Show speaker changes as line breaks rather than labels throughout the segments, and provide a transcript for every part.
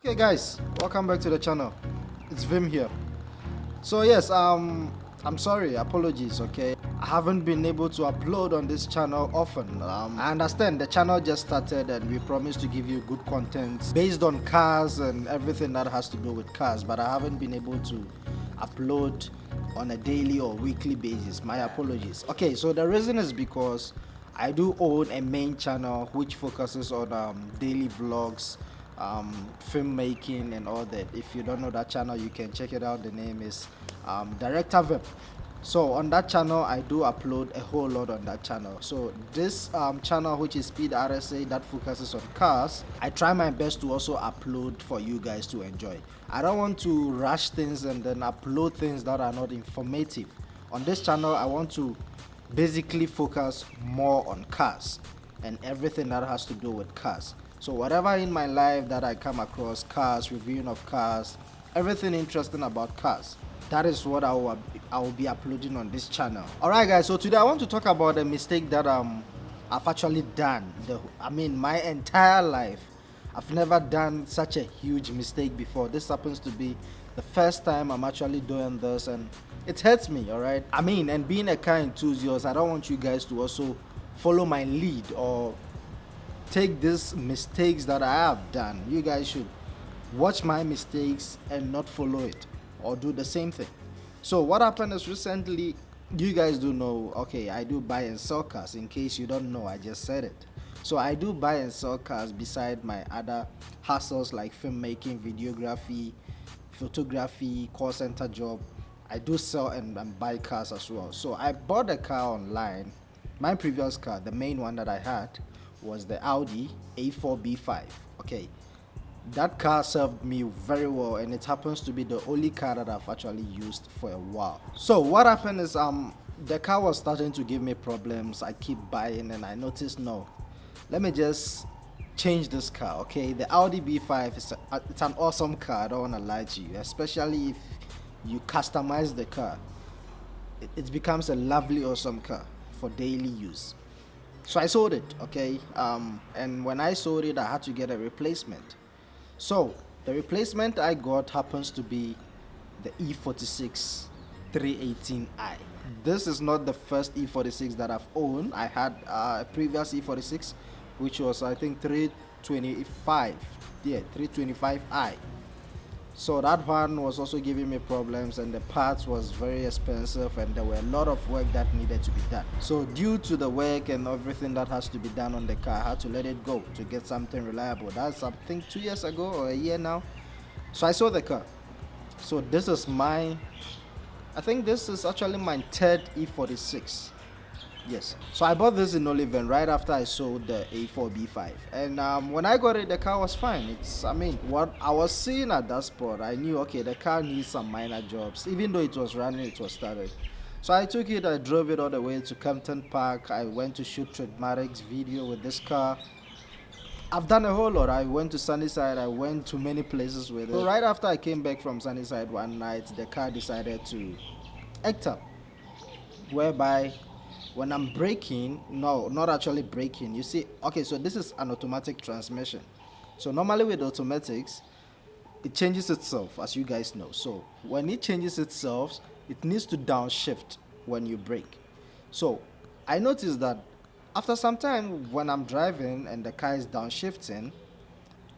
Okay guys, welcome back to the channel. It's Vim here. So yes, I'm sorry, apologies, okay? I haven't been able to upload on this channel often. I understand the channel just started and we promised to give you good content based on cars and everything that has to do with cars, but I haven't been able to upload on a daily or weekly basis. My apologies. Okay, so the reason is because I do own a main channel which focuses on daily vlogs, filmmaking and all that. If you don't know that channel, you can check it out. The name is Director Vim. So on that channel I do upload a whole lot on that channel. So this channel, which is Speed RSA, that focuses on cars, I try my best to also upload for you guys to enjoy. I don't want to rush things and then upload things that are not informative. On this channel I want to basically focus more on cars and everything that has to do with cars. So whatever in my life that I come across, cars, reviewing of cars, everything interesting about cars, that is what I will be uploading on this channel. Alright guys, so today I want to talk about a mistake that I've actually done. My entire life I've never done such a huge mistake before. This happens to be the first time I'm actually doing this and it hurts me, alright? And being a car enthusiast, I don't want you guys to also follow my lead or take these mistakes that I have done. You guys should watch my mistakes and not follow it or do the same thing. So what happened is recently, you guys do know, okay, I do buy and sell cars. In case you don't know, I just said it. So I do buy and sell cars beside my other hustles like filmmaking, videography, photography, call center job. I do sell and buy cars as well. So I bought a car online. My previous car, the main one that I had, was the Audi A4 B5. Okay, that car served me very well and it happens to be the only car that I've actually used for a while. So what happened is the car was starting to give me problems. I keep buying and I noticed, no, let me just change this car. Okay, the Audi B5 it's an awesome car, I don't want to lie to you, especially if you customize the car. It becomes a lovely awesome car for daily use. So I sold it, okay, and when I sold it I had to get a replacement. So the replacement I got happens to be the E46 318i. This is not the first E46 that I've owned. I had a previous E46 which was, I think, 325, yeah, 325i. So that one was also giving me problems and the parts was very expensive and there were a lot of work that needed to be done. So due to the work and everything that has to be done on the car, I had to let it go to get something reliable. That's, I think, 2 years ago or a year now. So I sold the car. So this is I think this is actually my third E46. Yes, so I bought this in Oliven right after I sold the A4 B5, and when I got it the car was fine. What I was seeing at that spot, I knew, okay, the car needs some minor jobs. Even though it was running, it was started. So I took it, I drove it all the way to Campton Park. I went to shoot Trademark's video with this car. I've done a whole lot. I went to Sunnyside, I went to many places with it. So right after I came back from Sunnyside one night, the car decided to act up, whereby when I'm braking, no, not actually braking, you see, okay, so this is an automatic transmission. So normally with automatics, it changes itself, as you guys know. So when it changes itself, it needs to downshift when you brake. So I noticed that after some time when I'm driving and the car is downshifting,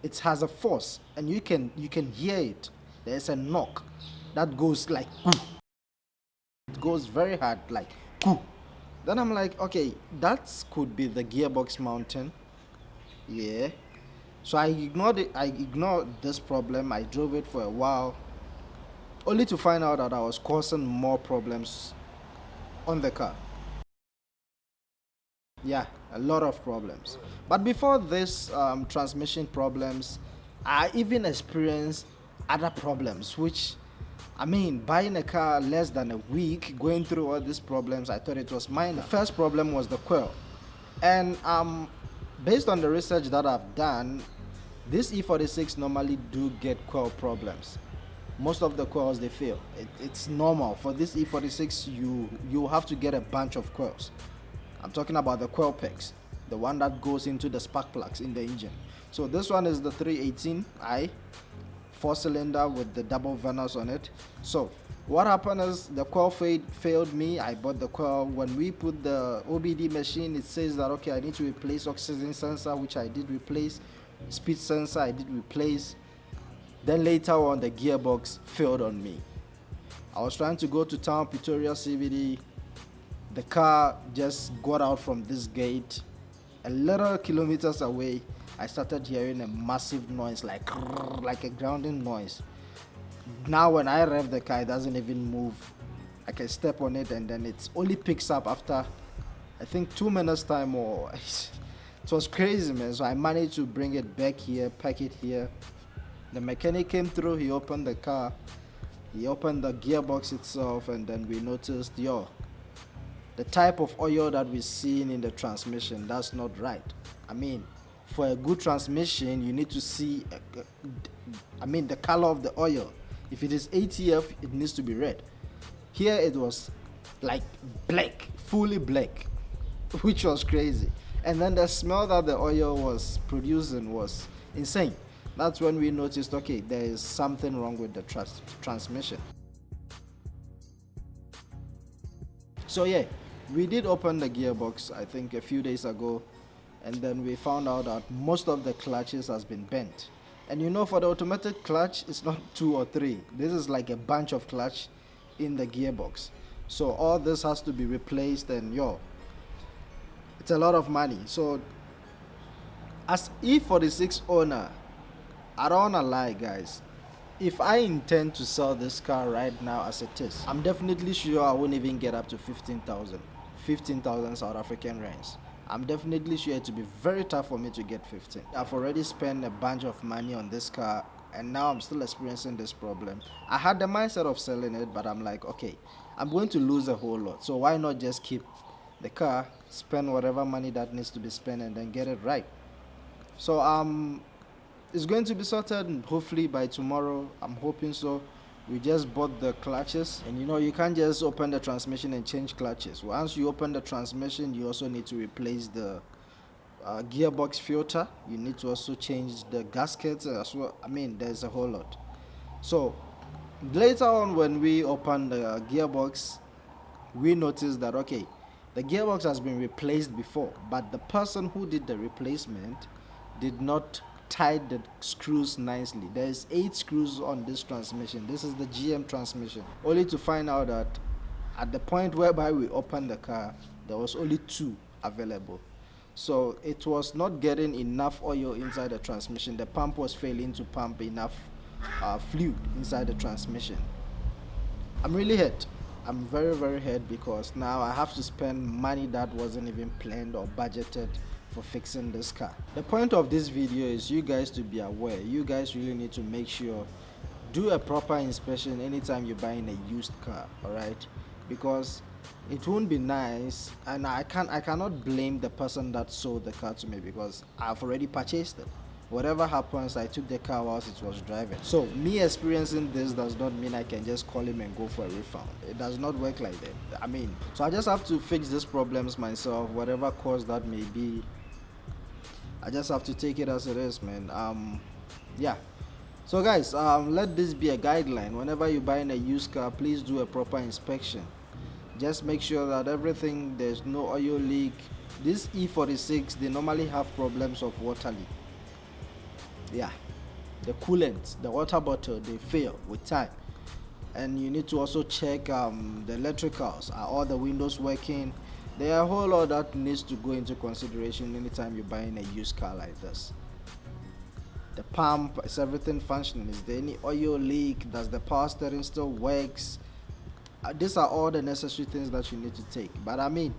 it has a force and you can hear it. There's a knock that goes like it goes very hard, like then I'm like, okay, that could be the gearbox mountain. Yeah. So I ignored it. I ignored this problem. I drove it for a while, only to find out that I was causing more problems on the car. Yeah, a lot of problems. But before this transmission problems, I even experienced other problems, which buying a car less than a week, going through all these problems, I thought it was minor. The first problem was the coil. And based on the research that I've done, this E46 normally do get coil problems. Most of the coils, they fail. It's normal. For this E46, you have to get a bunch of coils. I'm talking about the coil pegs, the one that goes into the spark plugs in the engine. So this one is the 318i. 4-cylinder with the double vanners on it. So what happened is the coil failed me. I bought the coil. When we put the OBD machine, it says that okay, I need to replace oxygen sensor, which I did replace. Speed sensor I did replace. Then later on, the gearbox failed on me. I was trying to go to town, Pretoria CBD. The car just got out from this gate. A little kilometers away, I started hearing a massive noise, like a grounding noise. Now when I rev the car, it doesn't even move. I can step on it and then it only picks up after, I think, 2 minutes time or it was crazy, man. So I managed to bring it back here, pack it here. The mechanic came through, he opened the car, he opened the gearbox itself, and then we noticed, yo, the type of oil that we're seeing in the transmission, that's not right. I mean, for a good transmission, you need to see, the color of the oil. If it is ATF, it needs to be red. Here it was like black, fully black, which was crazy. And then the smell that the oil was producing was insane. That's when we noticed, okay, there is something wrong with the transmission. So yeah, we did open the gearbox, I think a few days ago, and then we found out that most of the clutches has been bent. And you know, for the automatic clutch, it's not 2 or 3. This is like a bunch of clutch in the gearbox. So all this has to be replaced, and yo, it's a lot of money. So as E46 owner, I don't wanna lie, guys. If I intend to sell this car right now as it is, I'm definitely sure I won't even get up to 15,000 South African rands. I'm definitely sure it will be very tough for me to get 15. I've already spent a bunch of money on this car, and now I'm still experiencing this problem. I had the mindset of selling it, but I'm like, okay, I'm going to lose a whole lot, so why not just keep the car, spend whatever money that needs to be spent, and then get it right. So it's going to be sorted hopefully by tomorrow. I'm hoping so. We just bought the clutches, and you know, you can't just open the transmission and change clutches. Once you open the transmission, you also need to replace the gearbox filter. You need to also change the gaskets as well. I mean, there's a whole lot. So later on, when we opened the gearbox, we noticed that okay, the gearbox has been replaced before, but the person who did the replacement did not tied the screws nicely. There's 8 screws on this transmission. This is the GM transmission, only to find out that at the point whereby we opened the car, there was only 2 available. So it was not getting enough oil inside the transmission. The pump was failing to pump enough fluid inside the transmission. I'm really hurt. I'm very, very hurt because now I have to spend money that wasn't even planned or budgeted for fixing this car. The point of this video is you guys to be aware. You guys really need to make sure, do a proper inspection anytime you're buying a used car, all right? Because it won't be nice, and I cannot blame the person that sold the car to me because I've already purchased it. Whatever happens, I took the car whilst it was driving. So me experiencing this does not mean I can just call him and go for a refund. It does not work like that. I mean, so I just have to fix these problems myself, whatever cause that may be. I just have to take it as it is, man. Yeah. So guys, let this be a guideline. Whenever you're buying a used car, please do a proper inspection. Just make sure that everything, there's no oil leak. This E46, they normally have problems of water leak. Yeah, the coolant, the water bottle, they fail with time. And you need to also check the electricals. Are all the windows working? There are a whole lot that needs to go into consideration anytime you're buying a used car like this. The pump, is everything functioning? Is there any oil leak? Does the power steering still works? These are all the necessary things that you need to take. But I mean,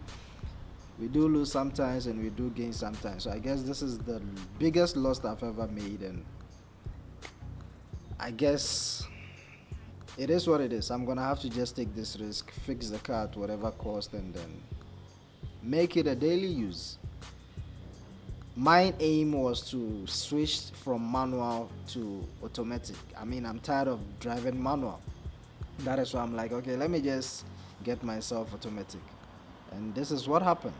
we do lose sometimes and we do gain sometimes. So I guess this is the biggest loss I've ever made, and I guess it is what it is. I'm gonna have to just take this risk, fix the car at whatever cost, and then make it a daily use. My aim was to switch from manual to automatic. I mean, I'm tired of driving manual. That is why I'm like, okay, let me just get myself automatic. And this is what happened.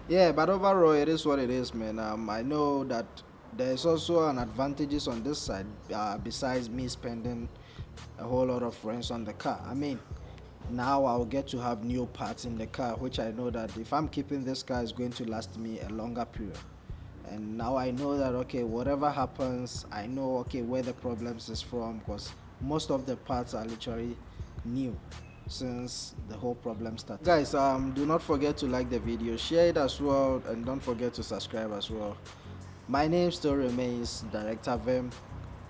Yeah, but overall, it is what it is, man. I know that there's also an advantages on this side, besides me spending a whole lot of rents on the car. I mean, now I'll get to have new parts in the car, which I know that if I'm keeping this car, is going to last me a longer period. And now I know that, okay, whatever happens, I know, okay, where the problems is from, because most of the parts are literally new since the whole problem started. Guys, do not forget to like the video, share it as well, and don't forget to subscribe as well. My name still remains Director Vim.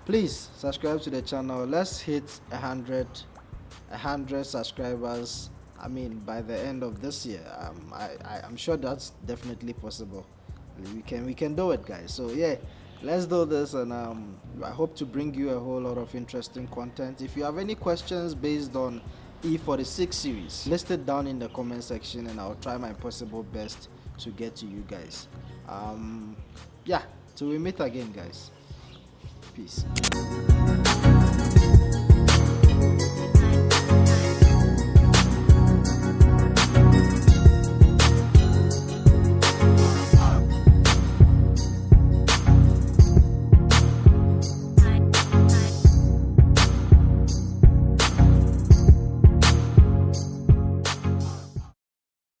Please subscribe to the channel. Let's hit 100 subscribers, I mean, by the end of this year. I'm sure that's definitely possible. We can do it, guys. So yeah, let's do this, and I hope to bring you a whole lot of interesting content. If you have any questions based on E46 series, list it down in the comment section, and I'll try my possible best to get to you guys. Yeah, till we meet again, guys. Peace.